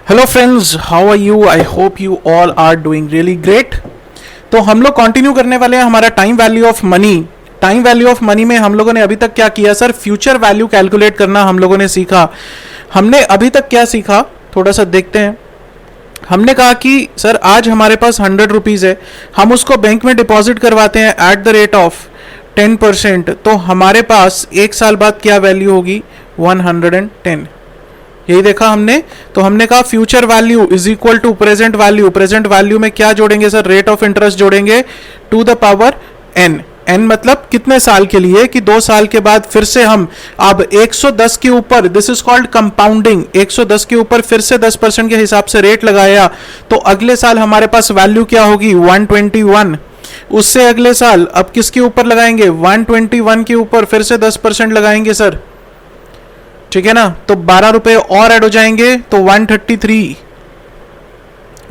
Hello friends, how are you? I hope you all are doing really great. तो हम लोग continue करने वाले हैं हमारा time value of money. Time value of money में हम लोगों ने अभी तक क्या किया सर? फ्यूचर वैल्यू कैलकुलेट करना हम लोगों ने सीखा। हमने अभी तक क्या सीखा, थोड़ा सा देखते हैं। हमने कहा कि सर आज हमारे पास 100 रुपीज़ है, हम उसको बैंक में डिपॉजिट करवाते हैं एट द रेट ऑफ 10%, तो हमारे पास एक साल बाद क्या वैल्यू होगी? 110। यही देखा हमने। तो हमने कहा future value is equal to present value. Present value में क्या जोड़ेंगे सर? रेट ऑफ इंटरेस्ट जोड़ेंगे to the power n। n मतलब कितने साल के लिए? कि 2 साल के बाद फिर से हम अब 110 के ऊपर, दिस इज कॉल्ड कंपाउंडिंग, 110 के ऊपर फिर से 10% के हिसाब से रेट लगाया, तो अगले साल हमारे पास वैल्यू क्या होगी? 121। उससे अगले साल अब किसके ऊपर लगाएंगे? 121 के ऊपर फिर से 10% लगाएंगे सर, ठीक है ना? तो 12 रुपए और ऐड हो जाएंगे, तो 133,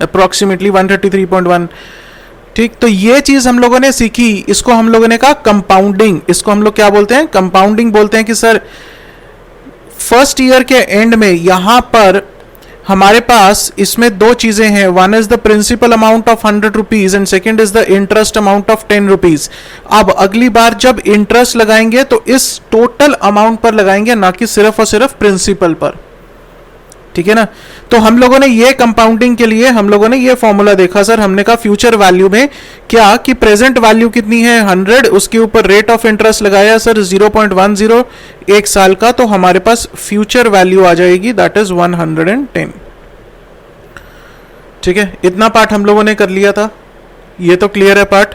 अप्रोक्सीमेटली 133.1। ठीक, तो ये चीज हम लोगों ने सीखी। इसको हम लोगों ने कहा कंपाउंडिंग। इसको हम लोग क्या बोलते हैं? कंपाउंडिंग बोलते हैं। कि सर फर्स्ट ईयर के एंड में यहां पर हमारे पास इसमें दो चीजें हैं। One is the principal amount of 100 rupees and second is the interest amount of 10 rupees. अब अगली बार जब इंटरेस्ट लगाएंगे तो इस टोटल अमाउंट पर लगाएंगे, ना कि सिर्फ और सिर्फ प्रिंसिपल पर, ठीक है ना? तो हम लोगों ने ये कंपाउंडिंग के लिए हम लोगों ने ये फॉर्मूला देखा सर। हमने कहा फ्यूचर वैल्यू में क्या कि प्रेजेंट वैल्यू कितनी है? 100, उसके ऊपर रेट ऑफ इंटरेस्ट लगाया सर 0.10 एक साल का, तो हमारे पास फ्यूचर वैल्यू आ जाएगी, दैट इज 110। ठीक है, इतना पार्ट हम लोगों ने कर लिया था। ये तो क्लियर है पार्ट।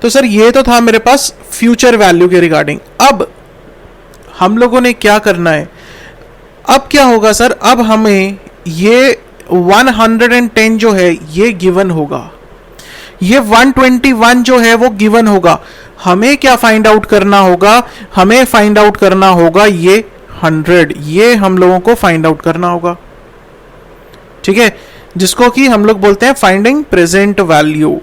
तो सर ये तो था मेरे पास फ्यूचर वैल्यू के रिगार्डिंग। अब हम लोगों ने क्या करना है? अब क्या होगा सर? अब हमें ये 110 जो है ये गिवन होगा, ये 121 जो है वो गिवन होगा। हमें क्या फाइंड आउट करना होगा? हमें फाइंड आउट करना होगा ये 100, ये हम लोगों को फाइंड आउट करना होगा, ठीक है? जिसको कि हम लोग बोलते हैं finding present value.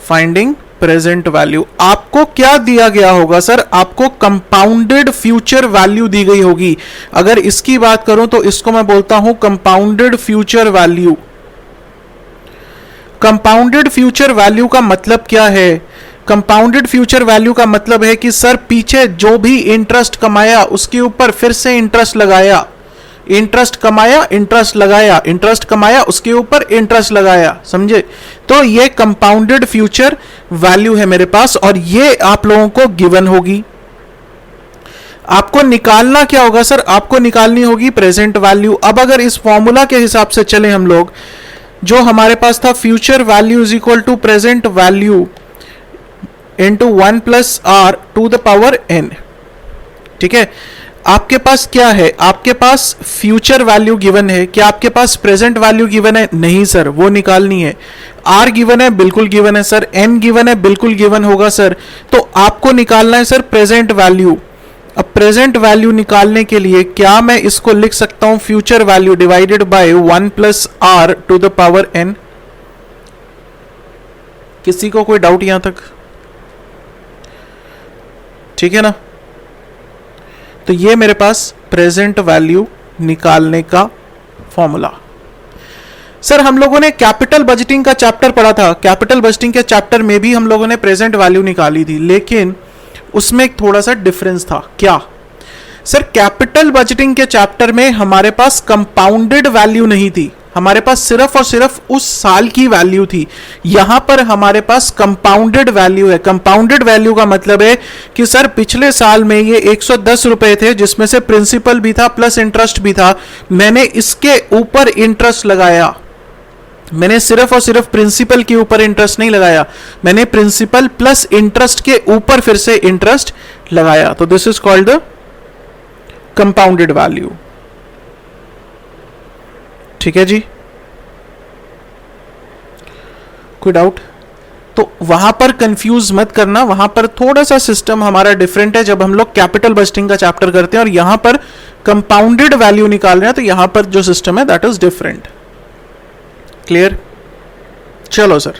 Finding present value. आपको क्या दिया गया होगा सर? आपको कंपाउंडेड फ्यूचर वैल्यू दी गई होगी। अगर इसकी बात करूं तो इसको मैं बोलता हूं compounded future value. Compounded future value का मतलब क्या है? कंपाउंडेड फ्यूचर वैल्यू का मतलब है कि सर पीछे जो भी इंटरेस्ट कमाया उसके ऊपर फिर से इंटरेस्ट लगाया, इंटरेस्ट कमाया, इंटरेस्ट लगाया, इंटरेस्ट कमाया, उसके ऊपर इंटरेस्ट लगाया, समझे? तो ये कंपाउंडेड फ्यूचर वैल्यू है मेरे पास, और ये आप लोगों को गिवन होगी। आपको निकालना क्या होगा सर? आपको निकालनी होगी प्रेजेंट वैल्यू। अब अगर इस फॉर्मूला के हिसाब से चले हम लोग, जो हमारे पास था future value is equal to present value into 1 plus r to the power n, ठीक है? आपके पास क्या है? आपके पास फ्यूचर वैल्यू गिवन है। क्या आपके पास प्रेजेंट वैल्यू गिवन है? नहीं सर, वो निकालनी है। आर गिवन है? बिल्कुल गिवन है सर। एन गिवन है? बिल्कुल गिवन होगा सर। तो आपको निकालना है सर प्रेजेंट वैल्यू। अब प्रेजेंट वैल्यू निकालने के लिए क्या मैं इसको लिख सकता हूं? Future value divided by 1 plus r to the power n। किसी को कोई डाउट यहां तक? ठीक है ना? तो ये मेरे पास प्रेजेंट वैल्यू निकालने का फॉर्मूला। सर हम लोगों ने कैपिटल बजटिंग का चैप्टर पढ़ा था। कैपिटल बजटिंग के चैप्टर में भी हम लोगों ने प्रेजेंट वैल्यू निकाली थी, लेकिन उसमें एक थोड़ा सा डिफरेंस था। क्या सर? कैपिटल बजटिंग के चैप्टर में हमारे पास कंपाउंडेड वैल्यू नहीं थी, हमारे पास सिर्फ और सिर्फ उस साल की वैल्यू थी। यहां पर हमारे पास कंपाउंडेड वैल्यू है। कंपाउंडेड वैल्यू का मतलब है कि सर पिछले साल में ये 110 रुपए थे, जिसमें से प्रिंसिपल भी था प्लस इंटरेस्ट भी था। मैंने इसके ऊपर इंटरेस्ट लगाया, मैंने सिर्फ और सिर्फ प्रिंसिपल के ऊपर इंटरेस्ट नहीं लगाया, मैंने प्रिंसिपल प्लस इंटरेस्ट के ऊपर फिर से इंटरेस्ट लगाया। तो this is called the compounded value, ठीक है जी? कोई डाउट? तो वहां पर कंफ्यूज मत करना, वहां पर थोड़ा सा सिस्टम हमारा डिफरेंट है। जब हम लोग कैपिटल बजटिंग का चैप्टर करते हैं और यहां पर कंपाउंडेड वैल्यू निकाल रहे हैं, तो यहां पर जो सिस्टम है दैट इज डिफरेंट। क्लियर? चलो सर,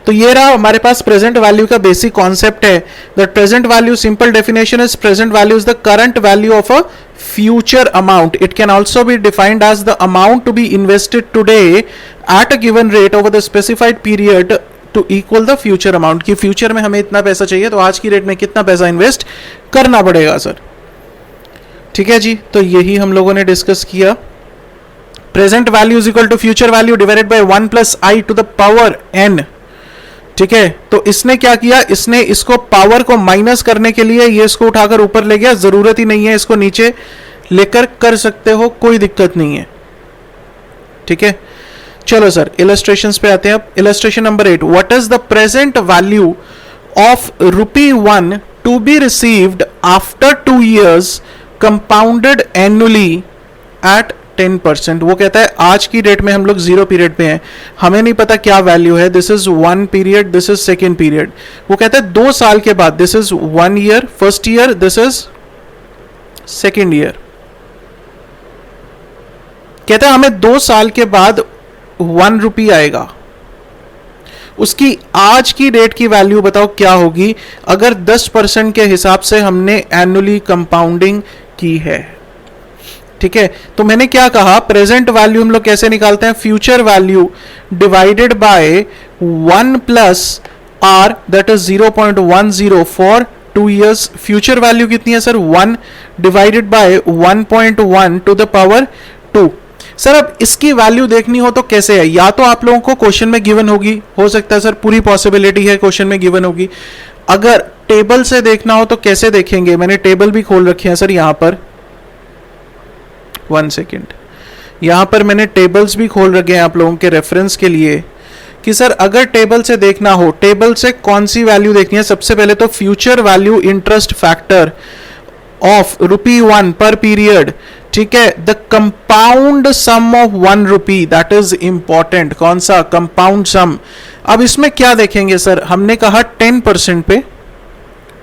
तो ये रहा हमारे पास प्रेजेंट वैल्यू का बेसिक कॉन्सेप्ट है that present value simple definition is present value is the current value of a future amount. It can also be defined as the amount to be invested today at a given rate over the specified period to equal the future amount. कि future में हमें इतना पैसा चाहिए तो आज की rate में कितना पैसा इन्वेस्ट करना पड़ेगा सर. ठीक है जी, तो यही हम लोगों ने डिस्कस किया. Present value is equal to future value divided by 1 plus i to the power n. ठीक है, तो इसने क्या किया, इसने इसको पावर को माइनस करने के लिए ये इसको उठाकर ऊपर ले गया. जरूरत ही नहीं है, इसको नीचे लेकर कर सकते हो, कोई दिक्कत नहीं है. ठीक है, चलो सर इलस्ट्रेशंस पे आते हैं. अब illustration number 8. What is the present value of ₹1 to be received after 2 years compounded annually at 10%. वो कहता है आज की डेट में हम लोग 0 पीरियड पे हैं, हमें नहीं पता क्या वैल्यू है. This is 1 period, this is second period. वो कहता है 2 साल के बाद, this is 1 year first year, this is second year. कहता है हमें 2 साल के बाद ₹1 आएगा. उसकी आज की डेट की वैल्यू बताओ क्या होगी अगर 10% के हिसाब से हमने एनुअली कंपाउंडिंग की है. ठीक है, तो मैंने क्या कहा, प्रेजेंट वैल्यू हम लोग कैसे निकालते हैं, future value divided by 1 plus r that is 0.10 for 2 years. Future value कितनी है sir, 1 divided by 1.1 to the power 2. Sir अब इसकी वैल्यू देखनी हो तो कैसे है, या तो आप लोगों को क्वेश्चन में गिवन होगी, हो सकता है सर पूरी पॉसिबिलिटी है क्वेश्चन में गिवन होगी. अगर टेबल से देखना हो तो कैसे देखेंगे, मैंने टेबल भी खोल रखे हैं सर यहां पर. 1 सेकेंड, यहां पर मैंने टेबल्स भी खोल रखे हैं आप लोगों के रेफरेंस के लिए कि सर अगर टेबल से देखना हो, टेबल से कौन सी वैल्यू देखनी है. सबसे पहले तो future value interest factor of ₹1 per period. ठीक है, the compound sum of ₹1 that is important. कौन सा, कंपाउंड सम. अब इसमें क्या देखेंगे सर, हमने कहा 10% पे.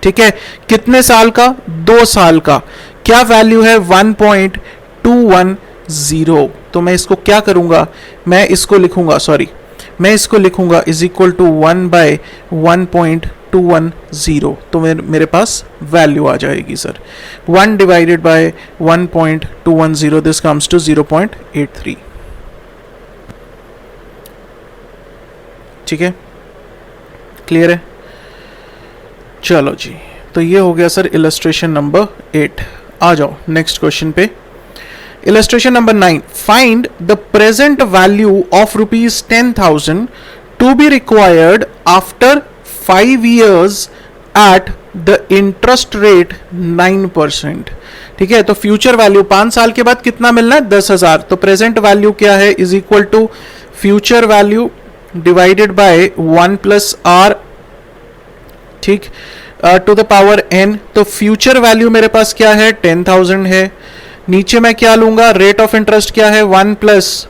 ठीक है, कितने साल का, 2 साल का. क्या वैल्यू है, 1.210. तो मैं इसको क्या करूंगा, मैं इसको लिखूंगा इज इक्वल टू 1/1.210. तो मेरे पास वैल्यू आ जाएगी sir 1 divided by 1.210. This comes to 0.83. ठीक है, क्लियर है. चलो जी, तो ये हो गया सर इलस्ट्रेशन नंबर 8. आ जाओ नेक्स्ट क्वेश्चन पे. Illustration number 9. Find the present value of ₹10,000 to be required after 5 years at the interest rate 9%. ठीक है, तो फ्यूचर वैल्यू 5 साल के बाद कितना मिलना है, 10,000. तो प्रेजेंट वैल्यू क्या है, is equal to future value divided by 1 plus r. ठीक, टू द पावर n. तो फ्यूचर वैल्यू मेरे पास क्या है, 10,000 है. नीचे मैं क्या लूंगा, रेट ऑफ इंटरेस्ट क्या है, 1 प्लस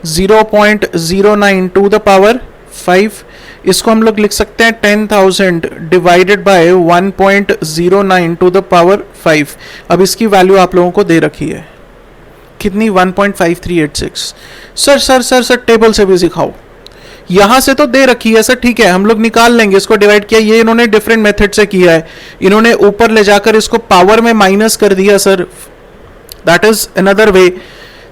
0.09 टू द पावर 5. इसको हम लोग लिख सकते हैं 10,000 divided by 1.09 to the power 5. अब इसकी वैल्यू आप लोगों को दे रखी है कितनी, 1.5386. सर टेबल से भी सिखाओ. यहां से तो दे रखी है सर, ठीक है, हम लोग निकाल लेंगे. इसको डिवाइड किया, ये इन्होंने डिफरेंट मेथड से किया है. इन्होंने ऊपर ले जाकर इसको पावर में माइनस कर दिया sir. That is another way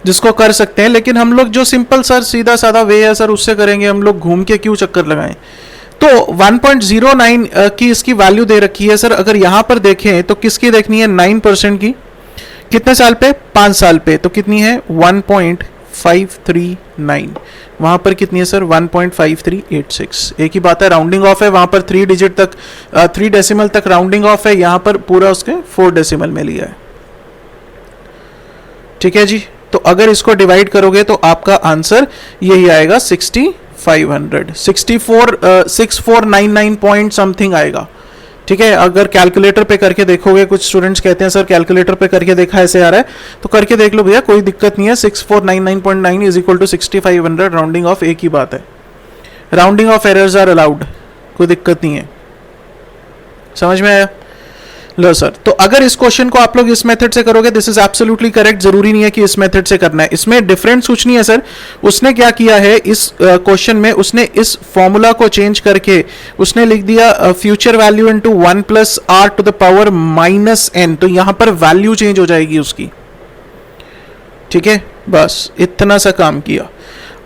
जिसको कर सकते हैं, लेकिन हम लोग जो सिंपल सर सीधा साधा वे है सर उससे करेंगे. हम लोग घूम के क्यों चक्कर लगाएं. तो 1.09 की इसकी वैल्यू दे रखी है सर. अगर यहां पर देखें तो किसकी देखनी है, 9% की. कितने साल पे, 5 साल पे. तो कितनी है, 1.539. वहां पर कितनी है सर, 1.5386. एक ही बात है, राउंडिंग ऑफ है. वहां पर 3 डिजिट तक 3 डेसिमल तक राउंडिंग ऑफ है, यहां पर पूरा उसके 4 डेसिमल में लिया है. ठीक है जी, तो अगर इसको डिवाइड करोगे तो आपका आंसर यही आएगा 6500, 6499 पॉइंट समथिंग आएगा. ठीक है, अगर कैलकुलेटर पे करके देखोगे, कुछ स्टूडेंट्स कहते हैं सर कैलकुलेटर पे करके देखा ऐसे आ रहा है, तो करके देख लो भैया, कोई दिक्कत नहीं है. 6499.9 is equal to 6500. Rounding off एक ही बात है, rounding off errors are allowed, कोई दिक्कत नहीं है. समझ में आया. लो सर, तो अगर इस क्वेश्चन को आप लोग इस मेथड से करोगे, दिस इज एब्सोल्युटली करेक्ट, जरूरी नहीं है कि इस मेथड से करना है, इसमें डिफरेंस कुछ नहीं है सर। उसने क्या किया है इस क्वेश्चन में, उसने इस फॉर्मूला को चेंज करके उसने लिख दिया future value into 1 plus r to the power minus n, तो यहां पर वैल्यू चेंज हो जाएगी उसकी, ठीक है, बस इतना सा काम किया।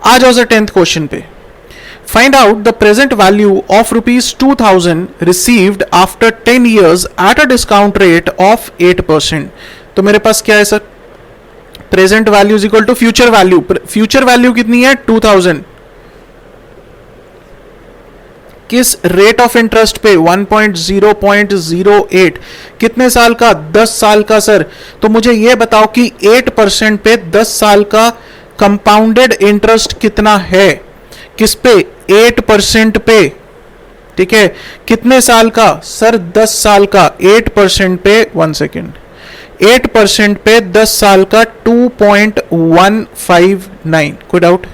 आ जाओ सर 10th क्वेश्चन पे। Find out the present value of rupees 2000 received after 10 years at a discount rate of 8%। तो मेरे पास क्या है sir, present value is equal to future value. Future value कितनी है 2000, किस रेट ऑफ इंटरेस्ट पे 1.0.08, कितने साल का, 10 साल का सर। तो मुझे यह बताओ कि 8% पे 10 साल का कंपाउंडेड इंटरेस्ट कितना है, किस पे, 8% पे, ठीक है, कितने साल का सर, 10 साल का, 8% पे, 1 सेकेंड, 8% पे 10 साल का 2.159, कोई डाउट,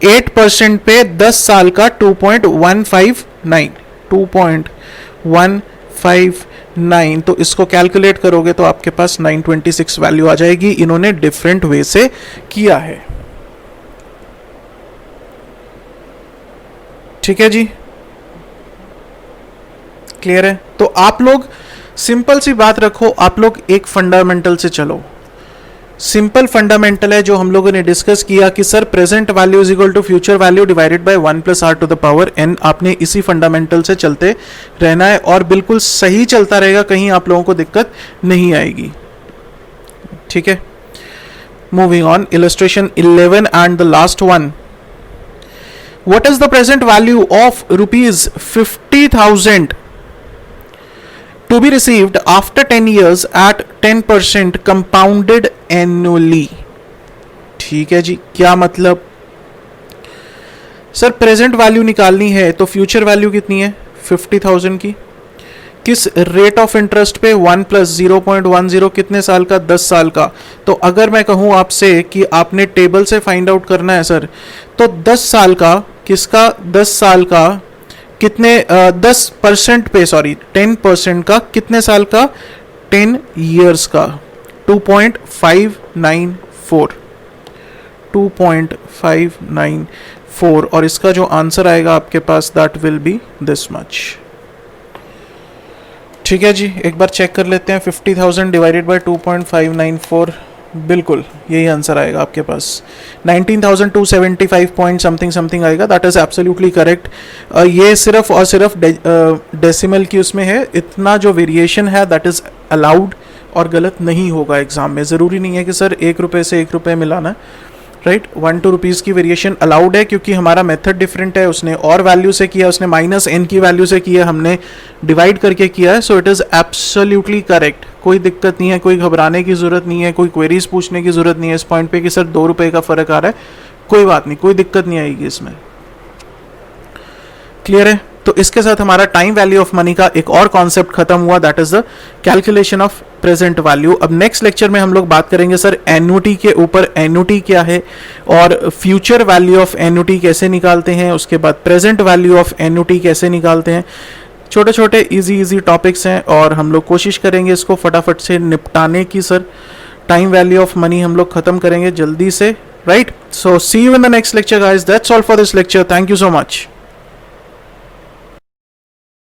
8% पे 10 साल का 2.159, 2.159, तो इसको कैलकुलेट करोगे तो आपके पास 926 वैल्यू आ जाएगी। इन्होंने डिफरेंट वे से किया है, ठीक है जी, क्लियर है। तो आप लोग सिंपल सी बात रखो, आप लोग एक फंडामेंटल से चलो, सिंपल फंडामेंटल है जो हम लोगों ने डिस्कस किया कि sir present value is equal to future value divided by 1 plus r to the power n. आपने इसी फंडामेंटल से चलते रहना है और बिल्कुल सही चलता रहेगा, कहीं आप लोगों को दिक्कत नहीं आएगी, ठीक है। Moving on, illustration 11 and the last one. What is the present value of rupees 50,000 to be received after 10 years at 10% compounded annually? ठीक है जी, क्या मतलब सर, प्रेजेंट वैल्यू निकालनी है तो फ्यूचर वैल्यू कितनी है 50,000 की, किस रेट ऑफ इंटरेस्ट पे 1 प्लस 0.10, कितने साल का, 10 साल का। तो अगर मैं कहूं आपसे कि आपने टेबल से फाइंड आउट करना है सर, तो 10 साल का, किसका, 10 साल का कितने, 10% पे, सॉरी 10% का कितने साल का, 10 इयर्स का, 2.594, 2.594, और इसका जो आंसर आएगा आपके पास that will be this much, ठीक है जी। एक बार चेक कर लेते हैं, 50,000 डिवाइडेड बाय 2.594, बिल्कुल यही आंसर आएगा आपके पास, 19,275 पॉइंट समथिंग समथिंग आएगा, दैट इज एब्सोल्युटली करेक्ट। ये सिर्फ और सिर्फ डेसिमल की उसमें है, इतना जो वेरिएशन है दैट इज अलाउड और गलत नहीं होगा एग्जाम में। ज़रूरी नहीं है कि सर 1 रुपये से 1 रुपये मिलाना, राइट, 1-2 रुपीज़ की वेरिएशन अलाउड है, क्योंकि हमारा मेथड डिफरेंट है। उसने और वैल्यू से किया, उसने माइनस एन की वैल्यू से किया, हमने डिवाइड करके किया है, so it is absolutely correct, कोई दिक्कत नहीं है, कोई घबराने की ज़रूरत नहीं है, कोई क्वेरीज पूछने की ज़रूरत नहीं है इस पॉइंट पे कि सर 2 रुपये का फ़र्क आ रहा है, कोई बात नहीं, कोई दिक्कत नहीं आएगी इसमें, क्लियर है। तो इसके साथ हमारा टाइम वैल्यू ऑफ मनी का एक और कॉन्सेप्ट खत्म हुआ, that is the calculation of present value. अब नेक्स्ट लेक्चर में हम लोग बात करेंगे सर एन्युटी के ऊपर, एन्युटी क्या है और फ्यूचर वैल्यू ऑफ एन्युटी कैसे निकालते हैं, उसके बाद प्रेजेंट वैल्यू ऑफ एन्युटी कैसे निकालते हैं। छोटे छोटे इजी टॉपिक्स हैं और हम लोग कोशिश करेंगे इसको फटाफट से निपटाने की सर। टाइम वैल्यू ऑफ मनी हम लोग खत्म करेंगे जल्दी से, right. So see you in the next lecture guys, that's all for this lecture, thank you so much.